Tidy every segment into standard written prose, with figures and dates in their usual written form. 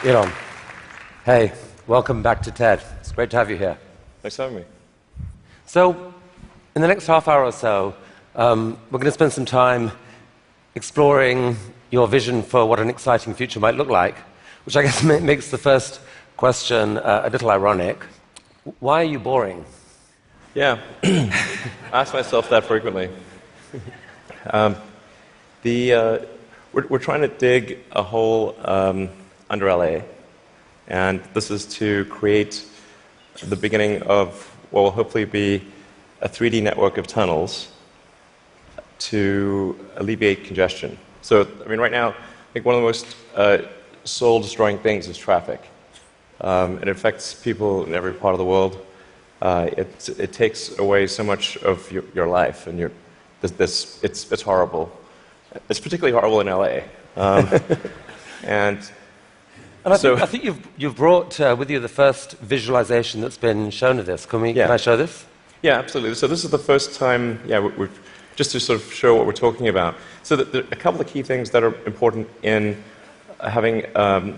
Elon, hey, welcome back to TED. It's great to have you here. Thanks for having me. So, in the next half hour or so, we're going to spend some time exploring your vision for what an exciting future might look like, which I guess makes the first question a little ironic. Why are you boring? Yeah, I ask myself that frequently. We're trying to dig a hole under LA, and this is to create the beginning of what will hopefully be a 3D network of tunnels to alleviate congestion. So, I mean, right now, I think one of the most soul-destroying things is traffic. It affects people in every part of the world. It takes away so much of your life, and it's horrible. It's particularly horrible in LA. And I think you've brought with you the first visualization that's been shown of this. Can I show this? Yeah, absolutely. So this is the first time, just to sort of show what we're talking about. So there are a couple of key things that are important in having a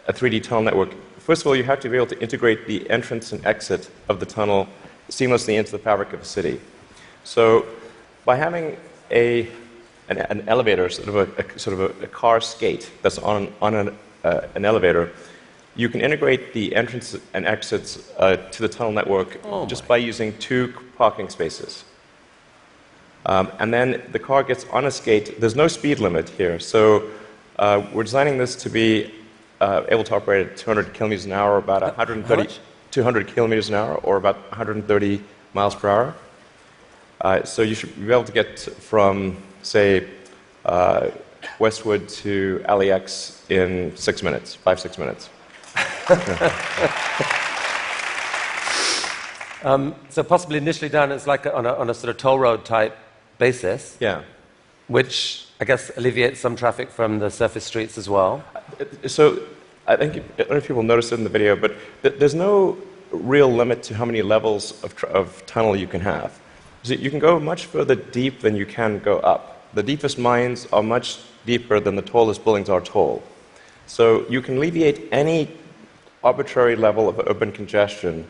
3D tunnel network. First of all, you have to be able to integrate the entrance and exit of the tunnel seamlessly into the fabric of a city. So by having an elevator, sort of a car skate that's on an elevator, you can integrate the entrance and exits to the tunnel network just by using 2 parking spaces. And then the car gets on a skate. There's no speed limit here, so we're designing this to be able to operate at 200 kilometers an hour, about 200 kilometers an hour, or about 130 miles per hour. So you should be able to get from, say, Westwood to LAX in 6 minutes, 5-6 minutes. So possibly initially done as like on a sort of toll road type basis. Yeah. Which I guess alleviates some traffic from the surface streets as well. So I don't know if people noticed it in the video, but there's no real limit to how many levels of tunnel you can have. So you can go much further deep than you can go up. The deepest mines are much deeper than the tallest buildings are tall. So you can alleviate any arbitrary level of urban congestion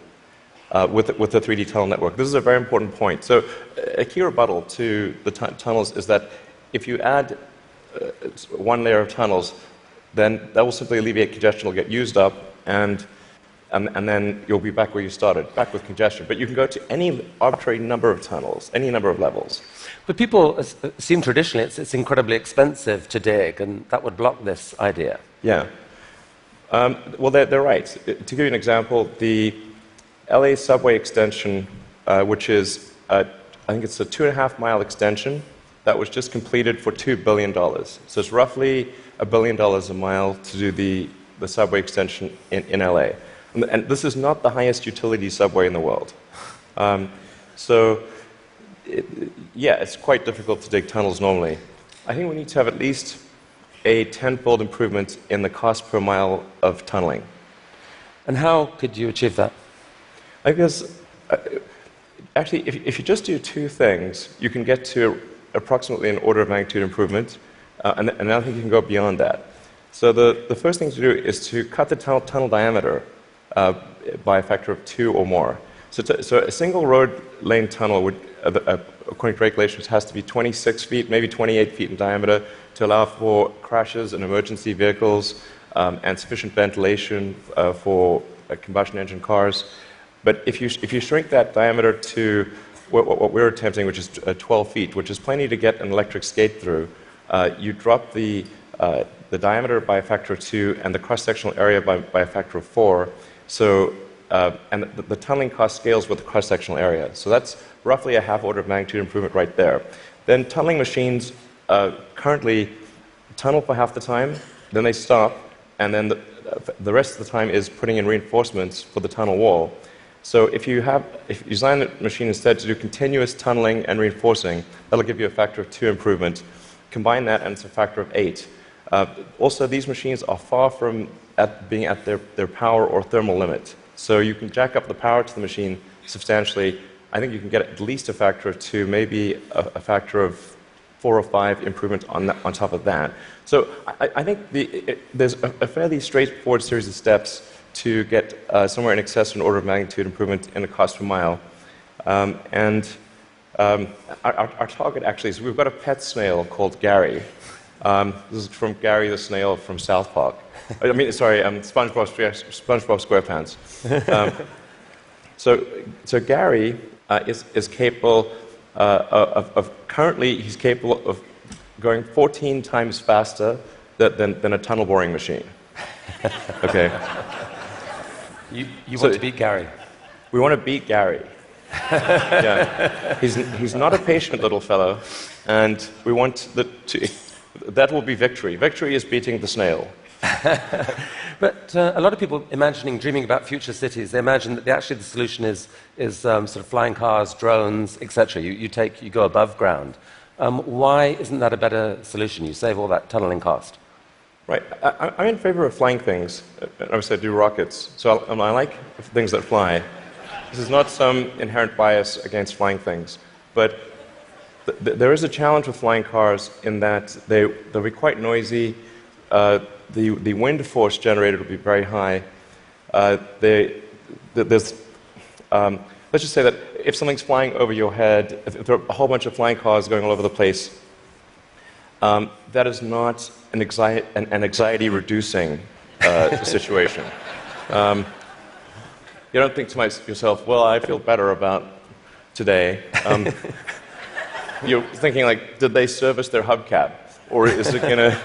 with the 3D tunnel network. This is a very important point. So a key rebuttal to the tunnels is that if you add one layer of tunnels, then that will simply alleviate congestion. It'll get used up, and then you'll be back where you started, back with congestion. But you can go to any arbitrary number of tunnels, any number of levels. But people assume traditionally it's incredibly expensive to dig, and that would block this idea. Yeah. Well, they're right. To give you an example, the LA subway extension, which is, I think it's a 2.5-mile extension, that was just completed for $2 billion. So it's roughly $1 billion a mile to do the subway extension in LA. And this is not the highest utility subway in the world. It's quite difficult to dig tunnels normally. I think we need to have at least a 10-fold improvement in the cost per mile of tunneling. And how could you achieve that? I guess, actually, if you just do 2 things, you can get to approximately an order of magnitude improvement, and I think you can go beyond that. So the first thing to do is to cut the tunnel diameter by a factor of 2 or more. So a single road lane tunnel would, according to regulations, has to be 26 feet, maybe 28 feet in diameter to allow for crashes and emergency vehicles and sufficient ventilation for combustion engine cars. But if you shrink that diameter to what we're attempting, which is 12 feet, which is plenty to get an electric skate through, you drop the diameter by a factor of 2 and the cross-sectional area by a factor of 4. So, and the tunneling cost scales with the cross-sectional area. So that's roughly a half order of magnitude improvement right there. Then tunneling machines currently tunnel for half the time, then they stop, and then the rest of the time is putting in reinforcements for the tunnel wall. So if you design the machine instead to do continuous tunneling and reinforcing, that'll give you a factor of 2 improvement. Combine that, and it's a factor of 8. Also, these machines are far from being at their power or thermal limit. So you can jack up the power to the machine substantially. I think you can get at least a factor of 2, maybe a factor of 4 or 5 improvements on top of that. So I think there's a fairly straightforward series of steps to get somewhere in excess of an order of magnitude improvement in the cost per mile. Our target actually is we've got a pet snail called Gary. This is from Gary the snail from South Park. I mean, sorry, SpongeBob SquarePants. So Gary is capable currently he's capable of going 14 times faster than a tunnel boring machine. Okay. You want to beat Gary? We want to beat Gary. Yeah. He's not a patient little fellow, and we want that will be victory. Victory is beating the snail. But a lot of people dreaming about future cities, they imagine that actually the solution is sort of flying cars, drones, etc. You go above ground. Why isn't that a better solution? You save all that tunneling cost. Right. I'm in favor of flying things. Obviously, I do rockets, so I like things that fly. This is not some inherent bias against flying things, but there is a challenge with flying cars in that they'll be quite noisy. The wind force generated will be very high. Let's just say that if something's flying over your head, if there are a whole bunch of flying cars going all over the place, that is not an anxiety-reducing situation. You don't think to yourself, well, I feel better about today. You're thinking, like, did they service their hubcap? Or is it going to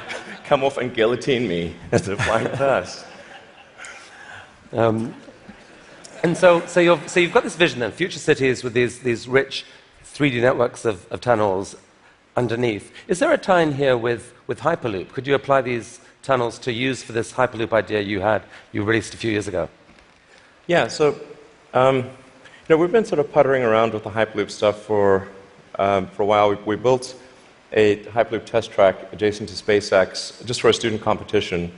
come off and guillotine me as they're flying past? And so you've got this vision then, future cities with these rich 3D networks of tunnels underneath. Is there a tie-in here with Hyperloop? Could you apply these tunnels to use for this Hyperloop idea you released a few years ago? Yeah, so we've been sort of puttering around with the Hyperloop stuff for a while. We built a Hyperloop test track adjacent to SpaceX just for a student competition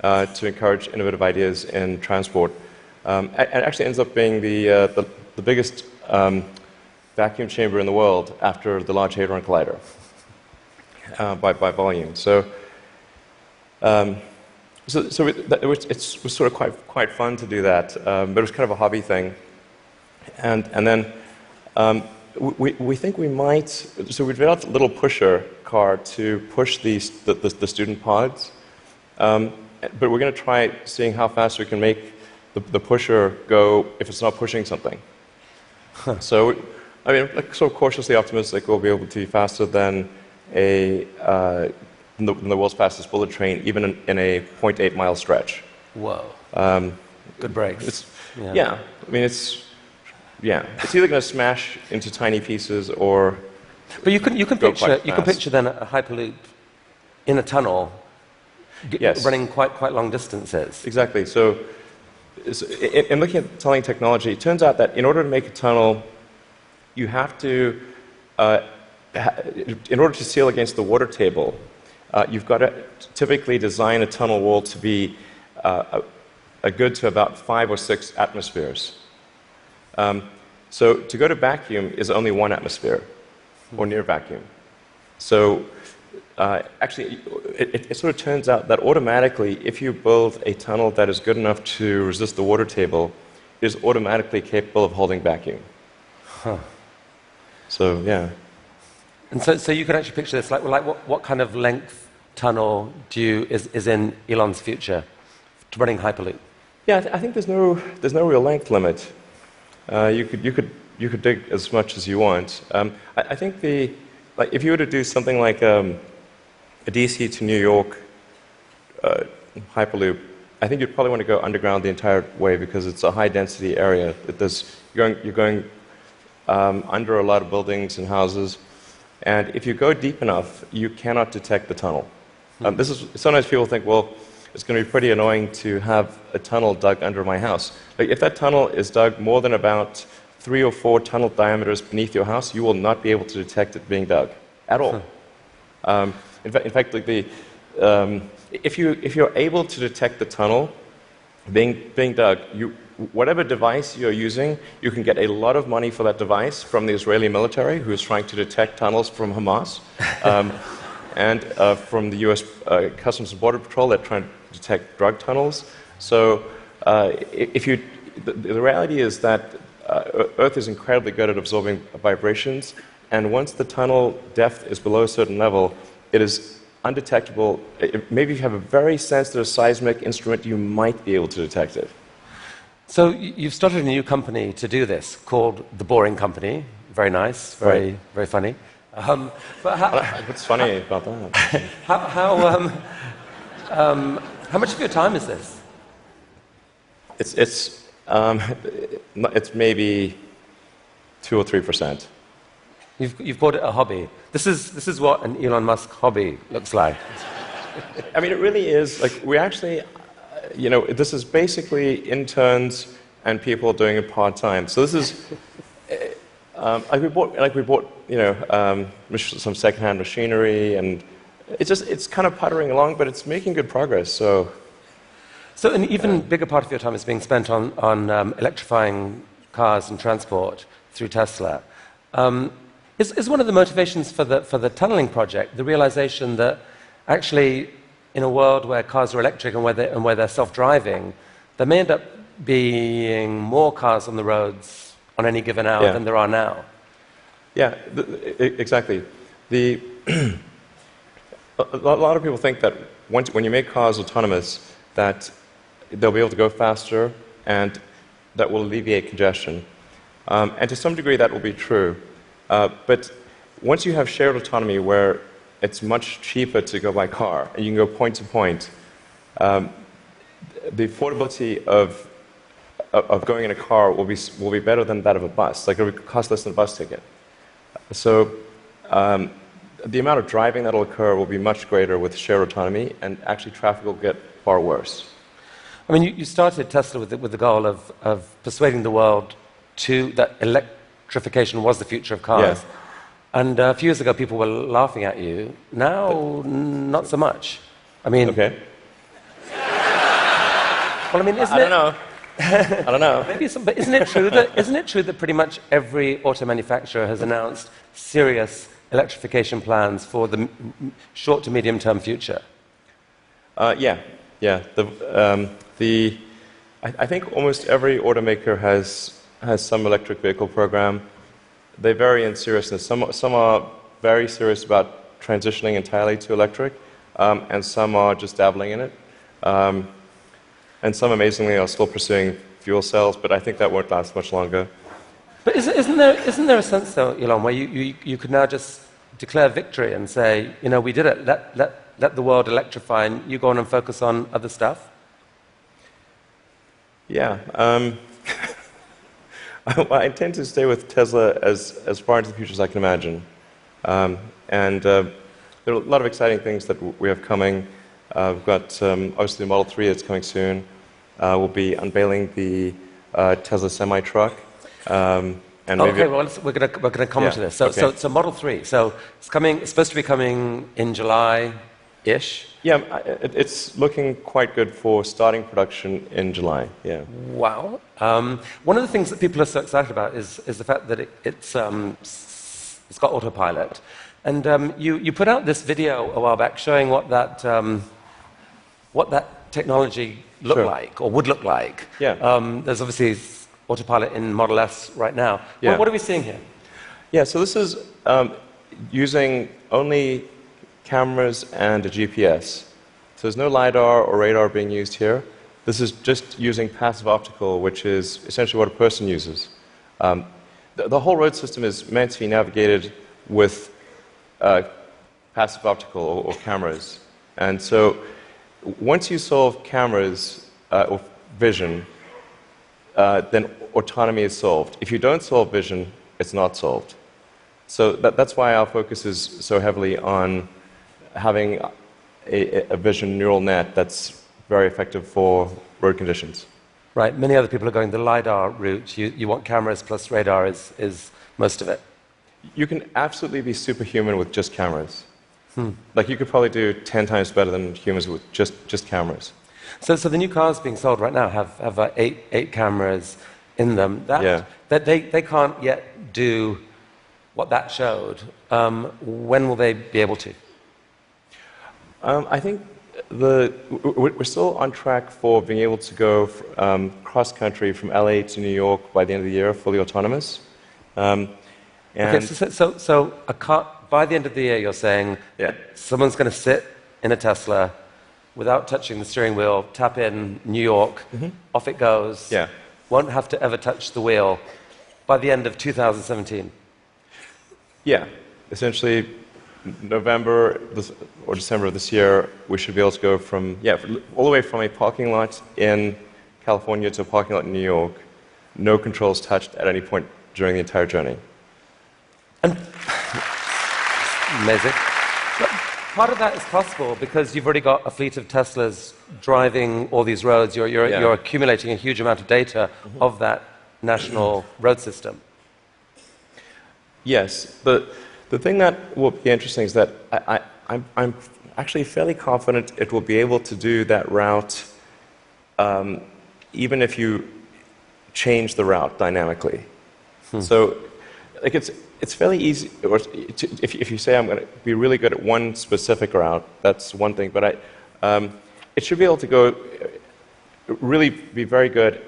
to encourage innovative ideas in transport. It actually ends up being the biggest vacuum chamber in the world after the Large Hadron Collider by volume. So it was sort of quite fun to do that, but it was kind of a hobby thing. And then we think we might. So we developed a little pusher car to push the student pods, but we're going to try seeing how fast we can make the pusher go if it's not pushing something. Huh. So, I mean, like, sort of cautiously optimistic we'll be able to be faster than the world's fastest bullet train, even in a 0.8-mile stretch. Whoa. Good brakes. Yeah. I mean, it's either going to smash into tiny pieces or. But you can picture then a Hyperloop in a tunnel, yes, running quite long distances. Exactly. So in looking at tunneling technology, it turns out that in order to make a tunnel, you have to, in order to seal against the water table, you've got to typically design a tunnel wall to be a good to about 5 or 6 atmospheres. So to go to vacuum is only 1 atmosphere, or near vacuum. So actually, it sort of turns out that automatically, if you build a tunnel that is good enough to resist the water table, it is automatically capable of holding vacuum. Huh. So, yeah. And so you can actually picture this, like what kind of length tunnel is in Elon's future to running Hyperloop? Yeah, I think there's no real length limit. You could dig as much as you want. I think if you were to do something like a DC to New York Hyperloop, I think you'd probably want to go underground the entire way because it's a high density area. You're going under a lot of buildings and houses, and if you go deep enough, you cannot detect the tunnel. Sometimes people think, well, it's going to be pretty annoying to have a tunnel dug under my house. Like, if that tunnel is dug more than about 3 or 4 tunnel diameters beneath your house, you will not be able to detect it being dug at all. In fact, like if you're able to detect the tunnel being dug, whatever device you're using, you can get a lot of money for that device from the Israeli military, who is trying to detect tunnels from Hamas, and from the US Customs and Border Patrol, that trying to detect drug tunnels. So the reality is that Earth is incredibly good at absorbing vibrations, and once the tunnel depth is below a certain level, it is undetectable. Maybe if you have a very sensitive seismic instrument, you might be able to detect it. So you've started a new company to do this called The Boring Company. Very nice, very funny. What's funny about that? How much of your time is this? It's maybe 2 or 3%. You've called it a hobby. This is what an Elon Musk hobby looks like. I mean, it really is. Like, we actually, this is basically interns and people doing it part-time. So this is, we bought some second-hand machinery, and it's kind of puttering along, but it's making good progress. So an even bigger part of your time is being spent on electrifying cars and transport through Tesla. Is one of the motivations for the tunneling project the realization that actually, in a world where cars are electric and where they're self-driving, there may end up being more cars on the roads on any given hour than there are now? Yeah, exactly. A lot of people think that when you make cars autonomous, that they'll be able to go faster and that will alleviate congestion. And to some degree, that will be true. But once you have shared autonomy where it's much cheaper to go by car, and you can go point to point, the affordability of going in a car will be better than that of a bus. Like, it will cost less than a bus ticket. So the amount of driving that will occur will be much greater with shared autonomy, and actually traffic will get far worse. I mean, you started Tesla with the goal of persuading the world that electrification was the future of cars. Yeah. And a few years ago, people were laughing at you. Now, not so much. I mean... Okay. Well, I mean, I don't know. I don't know. But isn't it true that pretty much every auto manufacturer has announced serious electrification plans for the short to medium term future? Yeah. I think almost every automaker has some electric vehicle program. They vary in seriousness. Some are very serious about transitioning entirely to electric, and some are just dabbling in it. And some, amazingly, are still pursuing fuel cells, but I think that won't last much longer. But isn't there a sense, though, Elon, where you could now just declare victory and say, we did it, let the world electrify, and you go on and focus on other stuff? Yeah. I intend to stay with Tesla as far into the future as I can imagine. And there are a lot of exciting things that we have coming. We've got, obviously, the Model 3 that's coming soon. We'll be unveiling the Tesla semi-truck. And okay, well, we're going to come to this. So Model 3. So it's supposed to be coming in July-ish. Yeah, it's looking quite good for starting production in July. Yeah. Wow. One of the things that people are so excited about is the fact that it's got autopilot. And you put out this video a while back showing what that technology looked like, or would look like. Yeah. There's obviously autopilot in Model S right now. Yeah. What are we seeing here? Yeah, so this is using only cameras and a GPS. So there's no LiDAR or radar being used here. This is just using passive optical, which is essentially what a person uses. The whole road system is meant to be navigated with passive optical or cameras. And so once you solve cameras or vision, then autonomy is solved. If you don't solve vision, it's not solved. So that's why our focus is so heavily on having a vision neural net that's very effective for road conditions. Right. Many other people are going the LiDAR route. You want cameras plus radar is most of it. You can absolutely be superhuman with just cameras. Like, you could probably do 10 times better than humans with just cameras. So the new cars being sold right now have eight cameras in them. That they can't yet do what that showed. When will they be able to? I think we're still on track for being able to go cross-country from LA to New York by the end of the year, fully autonomous. Okay, so a car, by the end of the year, you're saying someone's going to sit in a Tesla without touching the steering wheel, tap in New York, off it goes, won't have to ever touch the wheel by the end of 2017. Yeah, essentially November or December of this year, we should be able to go from, all the way from a parking lot in California to a parking lot in New York, no controls touched at any point during the entire journey. And amazing. But part of that is possible because you've already got a fleet of Teslas driving all these roads. You're accumulating a huge amount of data of that national road system. Yes. The thing that will be interesting is that I'm actually fairly confident it will be able to do that route even if you change the route dynamically. So like it's fairly easy. If you say I'm going to be really good at one specific route, that's one thing. But it should be able to go really be very good.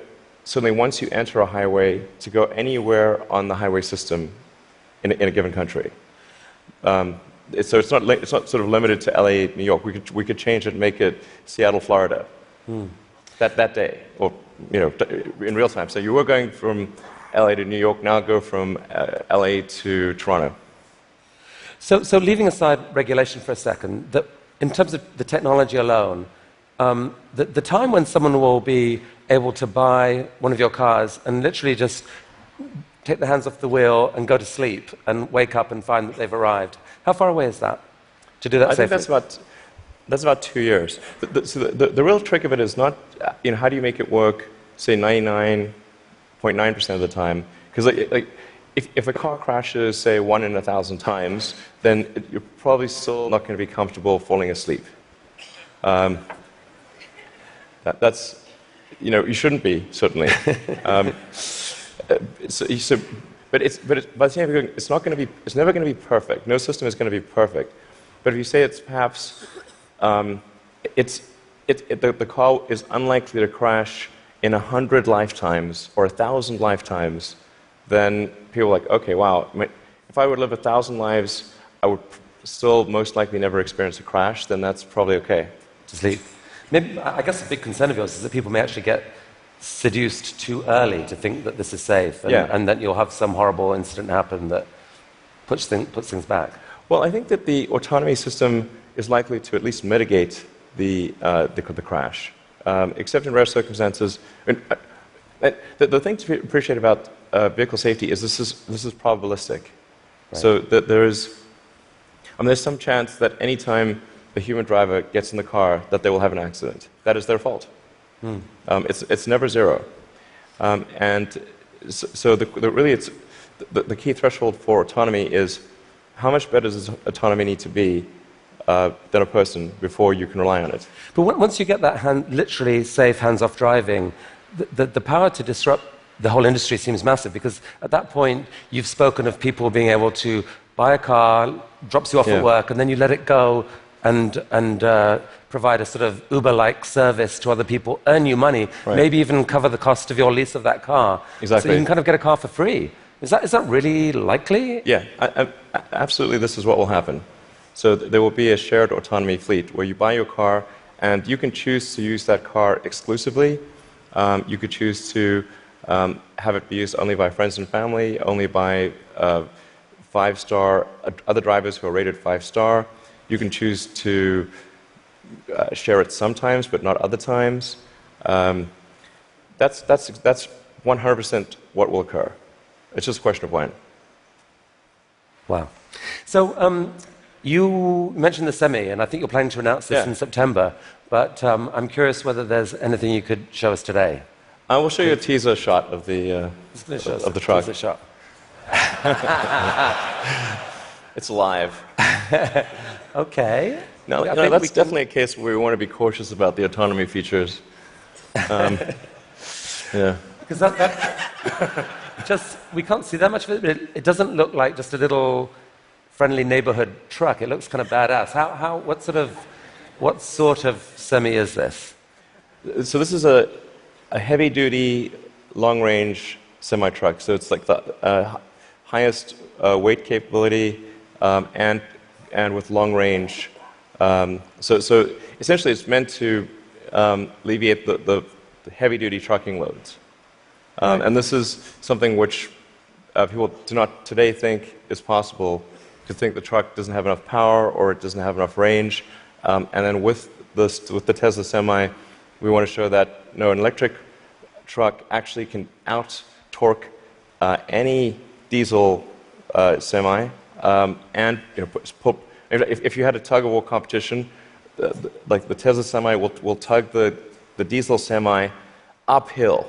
Certainly, once you enter a highway, to go anywhere on the highway system in a given country. So it's not sort of limited to LA, New York. We could change it and make it Seattle, Florida, that day, or in real time. So you were going from LA to New York, now go from LA to Toronto. So leaving aside regulation for a second, in terms of the technology alone, the time when someone will be able to buy one of your cars and literally just take their hands off the wheel and go to sleep and wake up and find that they've arrived, how far away is that to do that safely? I think that's about 2 years. So the real trick of it is not, how do you make it work, say 99.9% of the time? Because if a car crashes, say 1 in 1,000 times, then you're probably still not going to be comfortable falling asleep. That's, you shouldn't be, certainly. But by the same time, it's never going to be perfect. No system is going to be perfect. But if you say it's perhaps, the car is unlikely to crash in 100 lifetimes or 1,000 lifetimes, then people are like, okay, wow, if I would live 1,000 lives, I would still most likely never experience a crash, then that's probably okay. To sleep. Maybe, I guess a big concern of yours is that people may actually get seduced too early to think that this is safe, and that you'll have some horrible incident happen that puts things back. Well, I think that the autonomy system is likely to at least mitigate the crash, except in rare circumstances. The thing to appreciate about vehicle safety is this is probabilistic. Right. So that there's some chance that any time a human driver gets in the car that they will have an accident. That is their fault. It's never zero. And so the key threshold for autonomy is how much better does autonomy need to be than a person before you can rely on it. But once you get that literally safe hands-off driving, the power to disrupt the whole industry seems massive, because at that point you've spoken of people being able to buy a car, drops you off at work, and then you let it go and provide a sort of Uber-like service to other people, earn you money, maybe even cover the cost of your lease of that car. Exactly. So you can kind of get a car for free. Is that really likely? Yeah, absolutely. This is what will happen. So there will be a shared autonomy fleet where you buy your car and you can choose to use that car exclusively. You could choose to have it be used only by friends and family, only by 5-star other drivers who are rated 5-star. You can choose to share it sometimes, but not other times. That's 100% what will occur. It's just a question of when. Wow. So you mentioned the Semi, and I think you're planning to announce this in September. But I'm curious whether there's anything you could show us today. I will show you a teaser shot of the truck. Teaser shot. It's live. Okay. No, that's definitely a case where we want to be cautious about the autonomy features. Yeah. Because we can't see that much of it, but it doesn't look like just a little friendly neighborhood truck. It looks kind of badass. What sort of semi is this? So this is a heavy-duty, long-range semi-truck. So it's like the highest weight capability and with long range. So essentially, it's meant to alleviate the heavy-duty trucking loads. Right. And this is something which people do not today think is possible, to think the truck doesn't have enough power or it doesn't have enough range. And then with the Tesla Semi, we want to show that an electric truck actually can out-torque any diesel semi. And if you had a tug-of-war competition, like the Tesla Semi will tug the diesel semi uphill.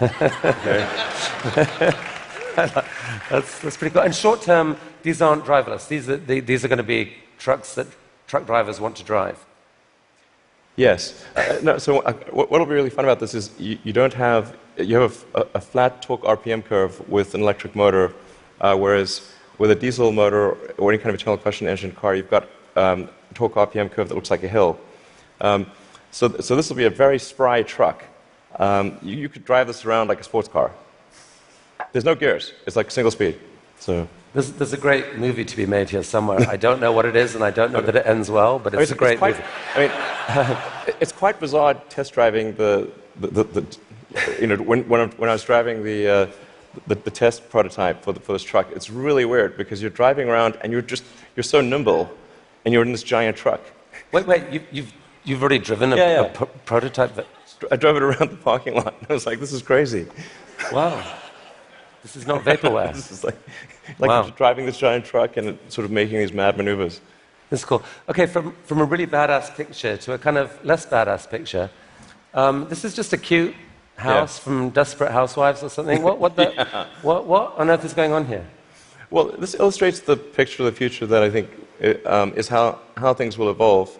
Okay. That's pretty cool. And short term, these aren't driverless. These are going to be trucks that truck drivers want to drive. Yes. So what'll be really fun about this is you have a flat torque RPM curve with an electric motor, whereas with a diesel motor or any kind of internal combustion engine car, you've got a torque RPM curve that looks like a hill. So this will be a very spry truck. You could drive this around like a sports car. There's no gears. It's like single speed. So there's a great movie to be made here somewhere. I don't know what it is, and I don't know that it ends well, but it's a great movie. It's quite bizarre test driving when I was driving the test prototype for this truck. It's really weird because you're driving around and you're so nimble, and you're in this giant truck. Wait, you've already driven a prototype? I drove it around the parking lot. I was like, this is crazy. Wow. This is not vaporware. This is like wow. Driving this giant truck and sort of making these mad maneuvers. This is cool. Okay, from a really badass picture to a kind of less badass picture. This is just a cute house from Desperate Housewives or something. What on earth is going on here? Well, this illustrates the picture of the future that I think is how things will evolve.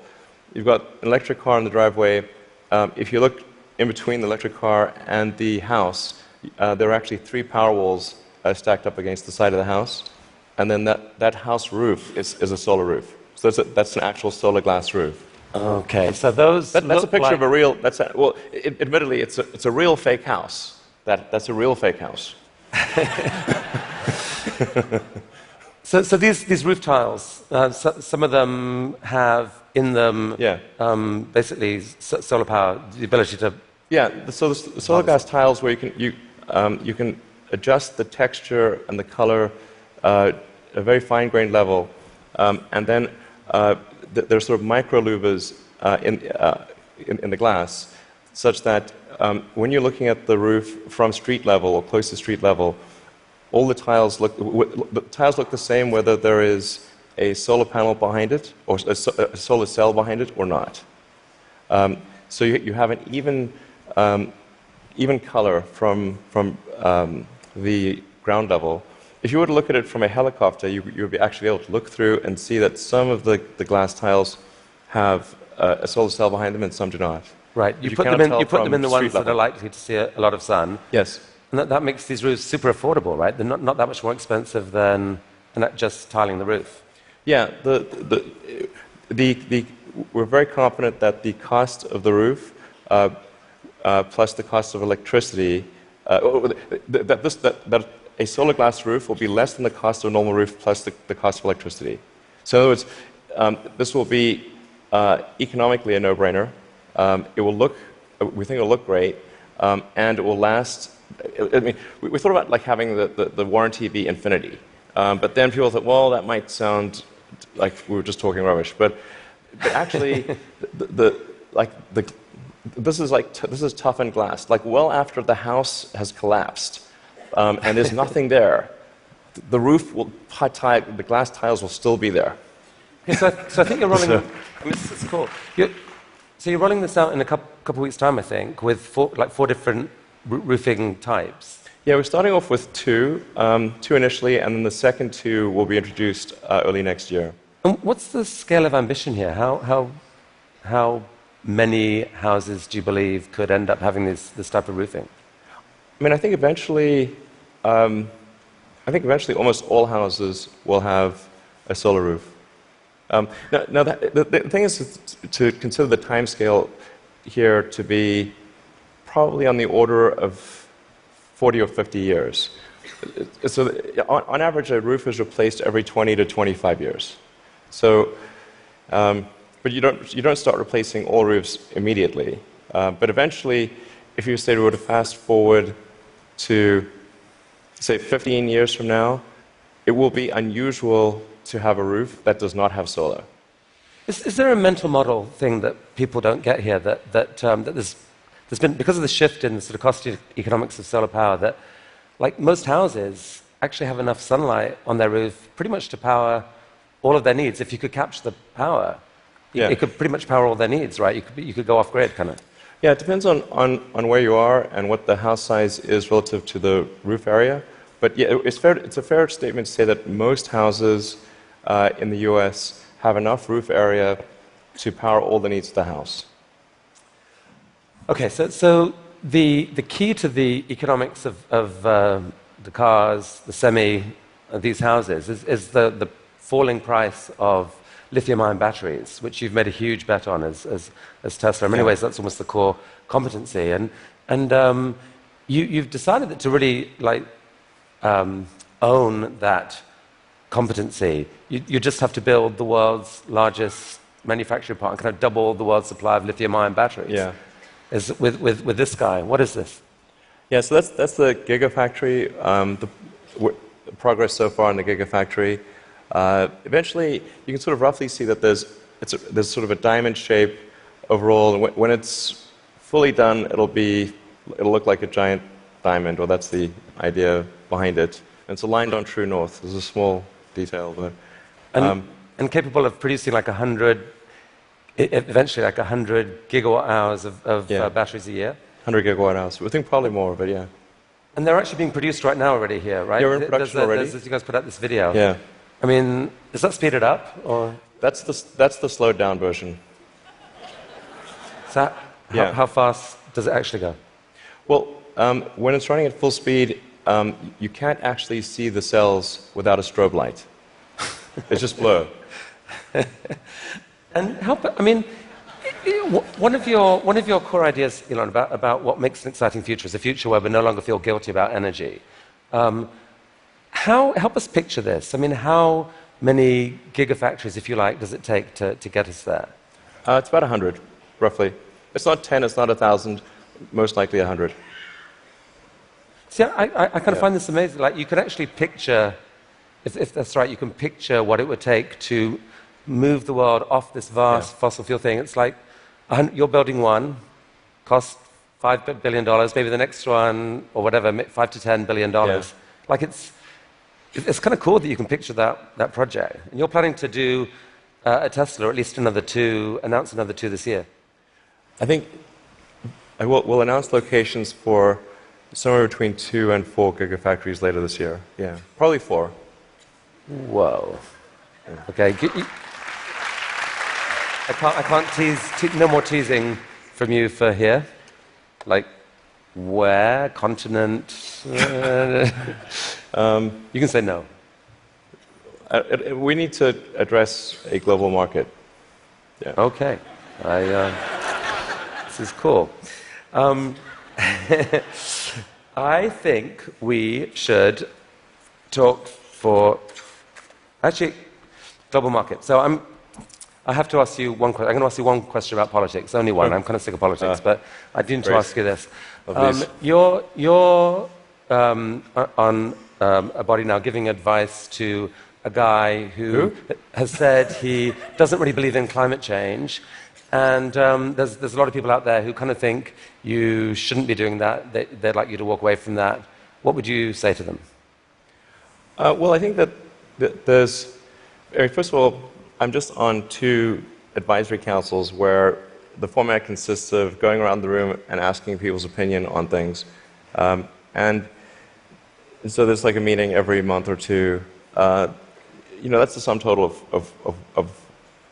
You've got an electric car in the driveway. If you look in between the electric car and the house, there are actually 3 power walls stacked up against the side of the house, and then that house roof is a solar roof. So that's an actual solar glass roof. Okay, so that's a picture of a real. Admittedly, it's a real fake house. That's a real fake house. So these roof tiles, some of them have in them basically solar power, the ability to. Yeah, so the solar glass tiles where you can adjust the texture and the color at a very fine-grained level, and then there are sort of micro louvers in the glass, such that when you're looking at the roof from street level or close to street level, all the tiles look the same whether there is a solar panel behind it or a solar cell behind it or not. So you have an even color from the ground level. If you were to look at it from a helicopter, you would be actually able to look through and see that some of the glass tiles have a solar cell behind them and some do not. Right. You put them in the ones that are likely to see a lot of sun. Yes. And that makes these roofs super affordable, right? They're not that much more expensive than just tiling the roof. Yeah. We're very confident that the cost of the roof plus the cost of electricity, that a solar glass roof will be less than the cost of a normal roof plus the cost of electricity. So in other words, this will be economically a no-brainer. We think it will look great, and it will last. I mean, we thought about like having the warranty be infinity, but then people thought, well, that might sound like we were just talking rubbish. But actually, this is toughened glass. Like well after the house has collapsed, and there's nothing there, the roof the glass tiles will still be there. Okay, so I think you're rolling. This is cool. So you're rolling this out in a couple weeks' time, I think, with four different roofing types. Yeah, we're starting off with two initially, and then the second 2 will be introduced early next year. And what's the scale of ambition here? How many houses do you believe could end up having this type of roofing? I mean, I think eventually almost all houses will have a solar roof. Now the thing is to consider the time scale here to be probably on the order of 40 or 50 years. So on average, a roof is replaced every 20 to 25 years. So, but you don't start replacing all roofs immediately. But eventually, if you say we were to fast forward to, say, 15 years from now, it will be unusual to have a roof that does not have solar. Is there a mental model thing that people don't get here that there's been, because of the shift in the sort of cost economics of solar power, that like most houses actually have enough sunlight on their roof pretty much to power all of their needs. If you could capture the power, it could pretty much power all their needs, right? You could go off grid, kind of. Yeah, it depends on where you are and what the house size is relative to the roof area. But yeah, it's a fair statement to say that most houses in the US have enough roof area to power all the needs of the house. Okay, so the key to the economics of the cars, the these houses, is the falling price of lithium-ion batteries, which you've made a huge bet on as Tesla. In many ways, that's almost the core competency. And you've decided that to really own that competency, you just have to build the world's largest manufacturing plant and kind of double the world's supply of lithium-ion batteries. Yeah. With this guy. What is this? Yeah, so that's the Gigafactory, the progress so far in the Gigafactory. Eventually, you can sort of roughly see that there's sort of a diamond shape overall, and when it's fully done, it'll look like a giant diamond, or that's the idea behind it. And it's aligned on true north. There's a small detail, but and capable of producing eventually 100 gigawatt hours of batteries a year. 100 gigawatt hours. We think probably more, but yeah. And they're actually being produced right now already here, right? Yeah, we're in production already. You guys put out this video. Yeah. I mean, is that speeded up, or? That's the slowed down version. So how fast does it actually go? Well, when it's running at full speed, you can't actually see the cells without a strobe light. It's just blur. And I mean, one of your core ideas, Elon, about what makes an exciting future is a future where we no longer feel guilty about energy. Help us picture this. I mean, how many gigafactories, if you like, does it take to get us there? It's about 100, roughly. It's not 10, it's not 1,000, most likely 100. See, I kind of find this amazing. Like, you can actually picture, if that's right, you can picture what it would take to move the world off this vast fossil fuel thing. It's like you're building one, costs $5 billion, maybe the next one, or whatever, $5 to $10 billion. Yeah. Like, it's kind of cool that you can picture that project. And you're planning to do a Tesla, or at least announce another two this year. I think we'll announce locations for somewhere between 2 and 4 gigafactories later this year. Yeah, probably 4. Whoa. Okay. I can't tease. No more teasing from you for here. Like, where? Continent? You can say no. We need to address a global market. Yeah. Okay. This is cool. I think we should talk for global market. So I have to ask you one question. I'm going to ask you one question about politics. Only one. I'm kind of sick of politics, but I do need to ask you this. You're on a body now giving advice to a guy who has said he doesn't really believe in climate change. And there's a lot of people out there who kind of think you shouldn't be doing that. They'd like you to walk away from that. What would you say to them? Well, I think that first of all, I'm just on 2 advisory councils where the format consists of going around the room and asking people's opinion on things. And so there's like a meeting every month or 2. that's the sum total of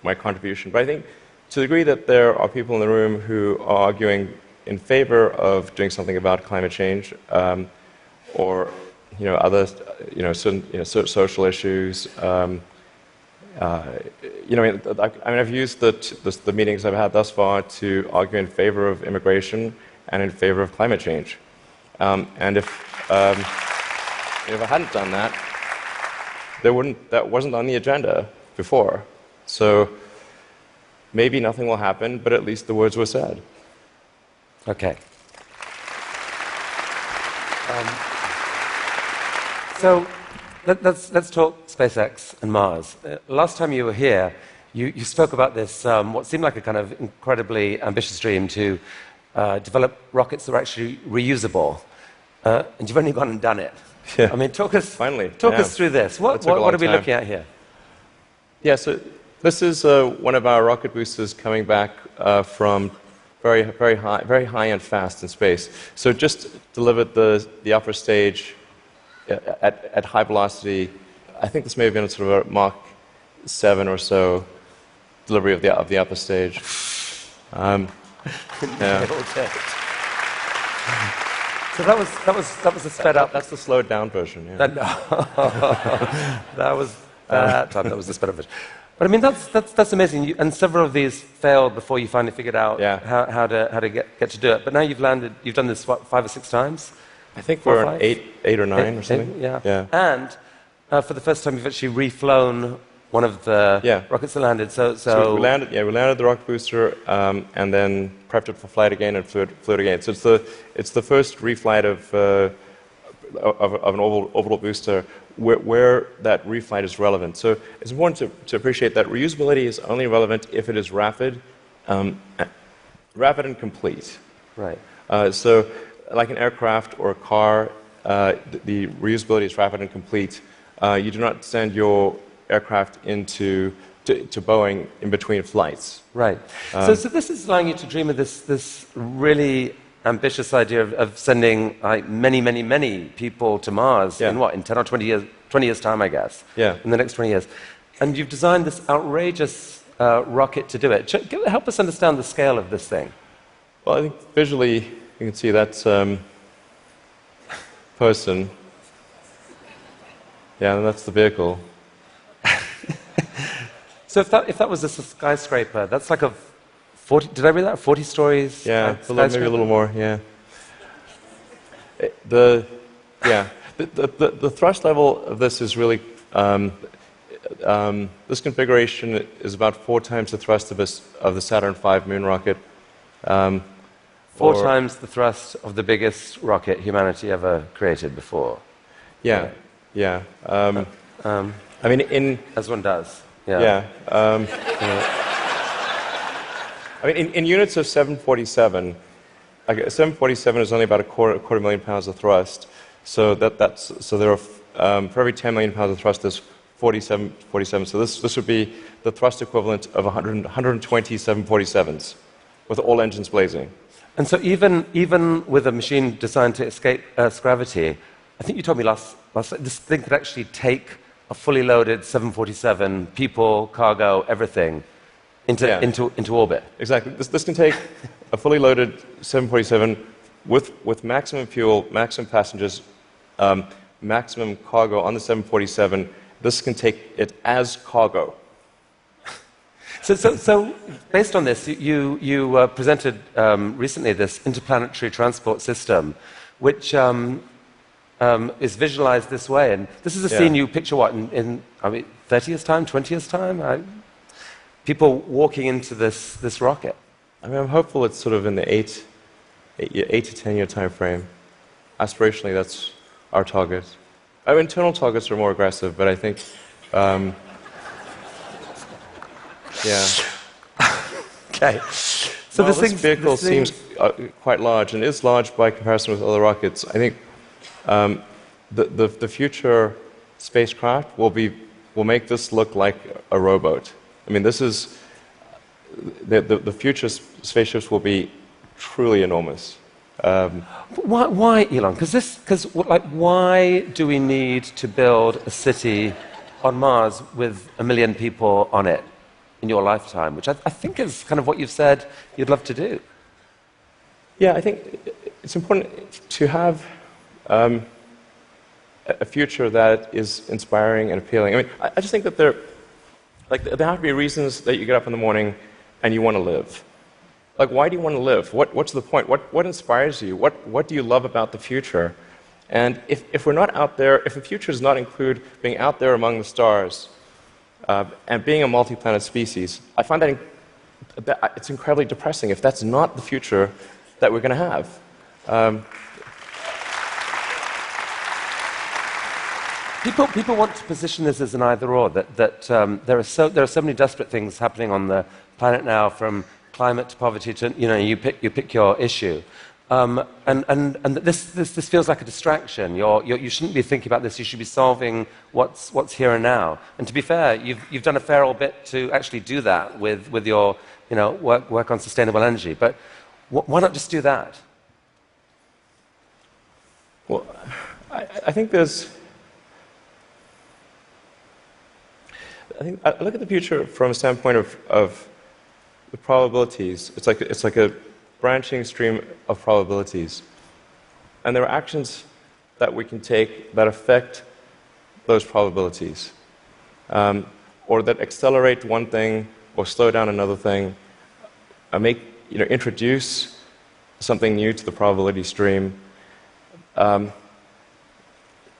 my contribution. But I think to the degree that there are people in the room who are arguing in favor of doing something about climate change, or other certain social issues. I've used the meetings I've had thus far to argue in favor of immigration and in favor of climate change. And if I hadn't done that, that wasn't on the agenda before. So maybe nothing will happen, but at least the words were said. Okay. So let's talk SpaceX and Mars. Last time you were here, you spoke about this, what seemed like a kind of incredibly ambitious dream to develop rockets that are actually reusable. And you've only gone and done it. Yeah. I mean, talk us through this. What are we looking at here? Yeah, so this is one of our rocket boosters coming back from very high and fast in space. So just delivered the upper stage at high velocity. I think this may have been sort of a Mach 7 or so delivery of the upper stage. Yeah. So that was a sped up. That's the slowed down version. Yeah. That was the sped up version. But I mean, that's amazing. And several of these failed before you finally figured out how to get to do it. But now you've landed. You've done this 5 or 6 times. I think we're on 8 or 9 or something. Yeah. And for the first time, you've actually reflown one of the rockets that landed. So we landed the rocket booster, and then prepped it for flight again and flew it again. So it's the first reflight of an orbital booster where that reflight is relevant. So it's important to appreciate that reusability is only relevant if it is rapid and complete. Right. So like an aircraft or a car, the reusability is rapid and complete. You do not send your aircraft to Boeing in between flights. Right. So this is allowing you to dream of this really ambitious idea of sending many people to Mars in 10 or 20 years time, I guess. Yeah. In the next 20 years. And you've designed this outrageous rocket to do it. Help us understand the scale of this thing. Well, I think visually you can see that's person. Yeah, and that's the vehicle. So if that was a skyscraper, that's like a 40. Did I read that? 40 stories. Yeah, maybe a little more. Yeah. The thrust level of this is really this configuration is about 4 times the thrust of the Saturn V moon rocket. 4 times the thrust of the biggest rocket humanity ever created before. Yeah. I mean, as one does. Yeah. I mean, in units of 747, 747 is only about a quarter million pounds of thrust. So so there are for every 10 million pounds of thrust, there's 47. So this would be the thrust equivalent of 120 747s, with all engines blazing. And so even with a machine designed to escape Earth's gravity, I think you told me last this thing could actually take a fully loaded 747, people, cargo, everything, into orbit. Exactly. This can take a fully loaded 747 with maximum fuel, maximum passengers, maximum cargo on the 747. This can take it as cargo. So based on this, you presented recently this interplanetary transport system, which is visualized this way. And this is a scene you picture, in 30 years' time, 20 years' time? People walking into this rocket. I mean, I'm hopeful it's sort of in the 8 to 10 year time frame. Aspirationally, that's our target. Our internal targets are more aggressive, but I think, Okay. So this vehicle seems quite large, and is large by comparison with other rockets. I think the future spacecraft will make this look like a rowboat. I mean, this is the future spaceships will be truly enormous. Why, Elon? Because why do we need to build a city on Mars with 1 million people on it in your lifetime, which I think is kind of what you've said you'd love to do. Yeah, I think it's important to have a future that is inspiring and appealing. I mean, I just think that there have to be reasons that you get up in the morning and you want to live. Like, why do you want to live? What's the point? What inspires you? What do you love about the future? And if we're not out there, if the future does not include being out there among the stars and being a multi-planet species, I find that it's incredibly depressing if that's not the future that we're going to have. People want to position this as an either-or, that there are so many desperate things happening on the planet now, from climate to poverty to, you pick your issue. And this feels like a distraction. You shouldn't be thinking about this. You should be solving what's here and now. And to be fair, you've done a fair old bit to actually do that with your work on sustainable energy. But why not just do that? Well, I think I look at the future from a standpoint of the probabilities. It's like a branching stream of probabilities. And there are actions that we can take that affect those probabilities, or that accelerate one thing or slow down another thing, introduce something new to the probability stream.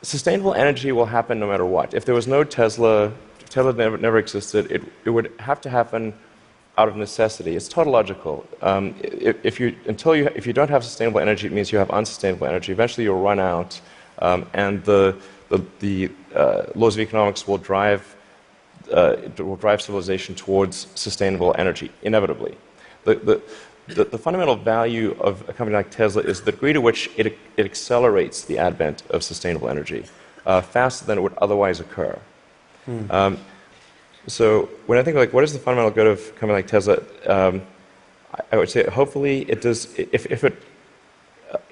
Sustainable energy will happen no matter what. If there was no Tesla, if Tesla never existed, it would have to happen out of necessity. It's tautological. If you don't have sustainable energy, it means you have unsustainable energy. Eventually, you'll run out, and the laws of economics will drive civilization towards sustainable energy inevitably. The fundamental value of a company like Tesla is the degree to which it accelerates the advent of sustainable energy faster than it would otherwise occur. So when I think what is the fundamental good of a company like Tesla, I would say hopefully it does. If it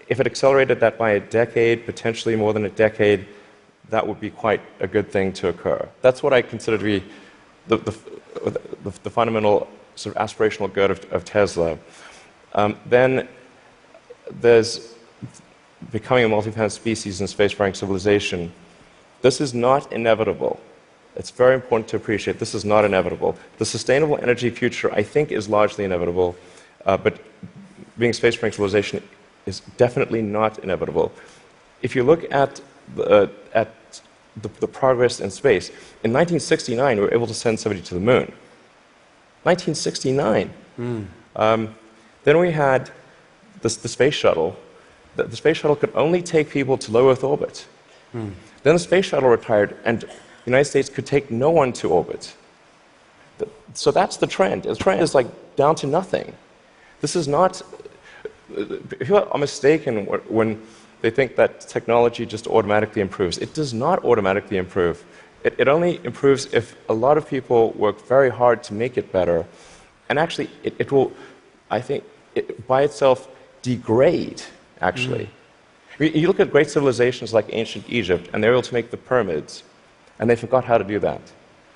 accelerated that by a decade, potentially more than a decade, that would be quite a good thing to occur. That's what I consider to be the fundamental sort of aspirational good of Tesla. Then there's becoming a multi-planet species and spacefaring civilization. This is not inevitable. It's very important to appreciate this is not inevitable. The sustainable energy future, I think, is largely inevitable, but being a spacefaring civilization is definitely not inevitable. If you look at the progress in space, in 1969 we were able to send somebody to the moon. 1969. Then we had the space shuttle. The space shuttle could only take people to low Earth orbit. Then the space shuttle retired, and the United States could take no one to orbit. So that's the trend. The trend is down to nothing. This is not. People are mistaken when they think that technology just automatically improves. It does not automatically improve. It only improves if a lot of people work very hard to make it better. And actually, it will, I think, by itself degrade, actually. You look at great civilizations like ancient Egypt, and they're able to make the pyramids, and they forgot how to do that.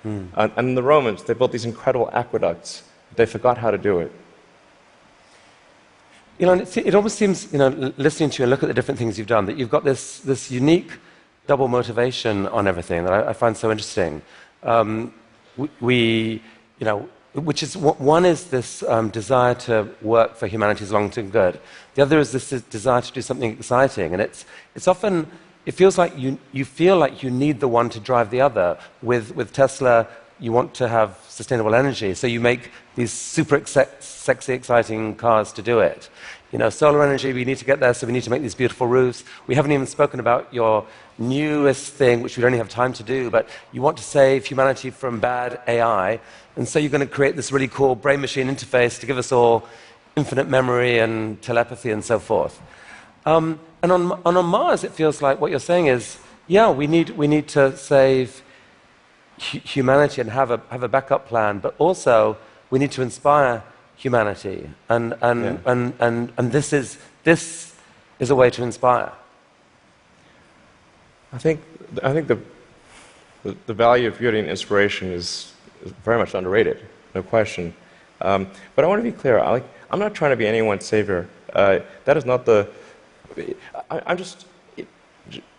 And the Romans, they built these incredible aqueducts. They forgot how to do it. It almost seems, listening to you and look at the different things you've done, that you've got this unique double motivation on everything that I find so interesting. Which is, one is this desire to work for humanity's long-term good. The other is this desire to do something exciting. And it's often, it feels like you feel like you need the one to drive the other. With Tesla, you want to have sustainable energy, so you make these super sexy, exciting cars to do it. Solar energy, we need to get there, so we need to make these beautiful roofs. We haven't even spoken about your newest thing, which we don't have time to do, but you want to save humanity from bad AI, and so you're going to create this really cool brain-machine interface to give us all infinite memory and telepathy and so forth. And on Mars, it feels like what you're saying is, yeah, we need to save humanity and have a backup plan, but also we need to inspire humanity, and this is a way to inspire. I think the value of beauty and inspiration is very much underrated, no question. But I want to be clear. I'm not trying to be anyone's savior. That is not the... I'm just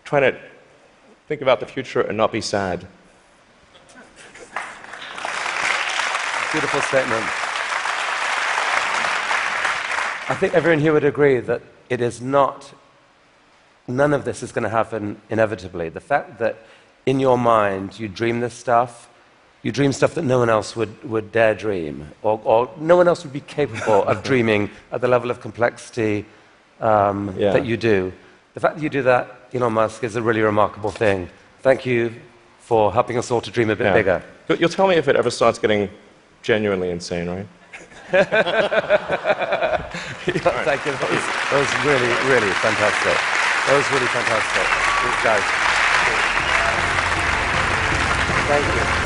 trying to think about the future and not be sad. Beautiful statement. I think everyone here would agree that it is not... None of this is going to happen inevitably. The fact that in your mind you dream this stuff, you dream stuff that no one else would dare dream, or no one else would be capable of dreaming at the level of complexity that you do. The fact that you do that, Elon Musk, is a really remarkable thing. Thank you for helping us all to dream a bit bigger. You'll tell me if it ever starts getting genuinely insane, right? Thank you. That was really, really fantastic. That was really fantastic. Thanks, guys. Thank you.